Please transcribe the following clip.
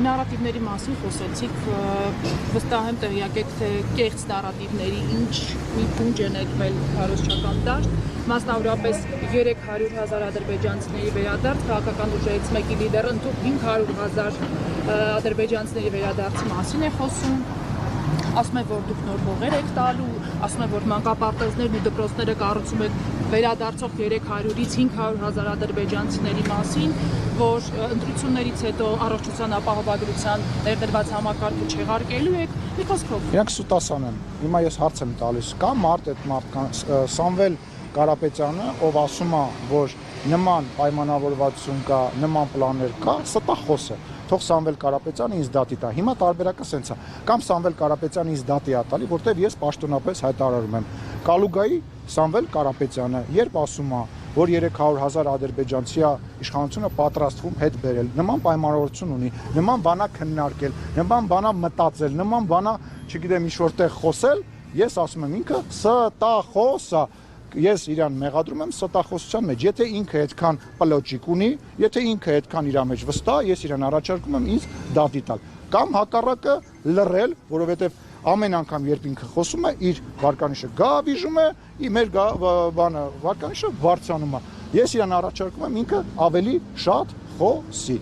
նարատիվների մասին խոսեցիք, վստահ եմ տեղյակ եք, թե կեղծ նարատիվների ինչ մի փունջ է ներկվել քարոզչական դաշտ, մասնավորապես 300,000 ադրբեջանցիների վերադարձ, քաղաքական ուժերից մեկի լիդերը ընդհանուր 500,000 ադրբեջանցիների վերադարձի մասին է խոսում, ասում է, որ դուք նոր հողեր եք տալու, ասում է, որ մանկապարտեզներն ու դպրոցները կառուցում եք վերադարձող 300-ից 500,000 ադրբեջանցիների մասին, որ ընտրություններից հետո առողջության ապահովագրության ներդրված համակարգը չեղարկելու եք, մի խոսքով։ Իրանք սուտասան են, հիմա ես հարց եմ տալիս, կա մարդ այդ մարդկանց, Սամվել Կարապետյանը, ով ասում է, որ նման պայմանավորվածություն կա, նման պլաններ կա, ստախոս է։ Թող Սամվել Կարապետյանը ինձ դատի տա։ Հիմա տարբերակը սենց է։ Կամ Սամվել Կարապետյանը ինձ դատի է տալի, որտեղ ես պաշտոնապես հայտարարում եմ։ Կալուգայի Սամվել Կարապետյանը, երբ ասում է, որ 300,000 ադրբեջանցի իշխանությունը պատրաստվում հետ բերել, նման պայմանավորություն ունի, նման բանա քննարկել, նման բանա մտածել, նման բանա, չգիտեմ, ինչ-որտեղ խոսել, ես ասում եմ ինքը ստախոս է։ Ես իրան մեղադրում եմ ստախոսության մեջ, եթե ինքը այդքան պլոճիկ ունի, եթե ինքը այդքան իր մեջ վստահ, ես իրան առաջարկում եմ ինձ դատի տալ, կամ հակառակը լռել, որովհետև ամեն անգամ երբ ինքը խոսում է, իր վարկանիշը գավիժում է, մեր վարկանիշը բարձրանում է։ Ես իրան առաջարկում եմ ինքը ավելի շատ խոսի։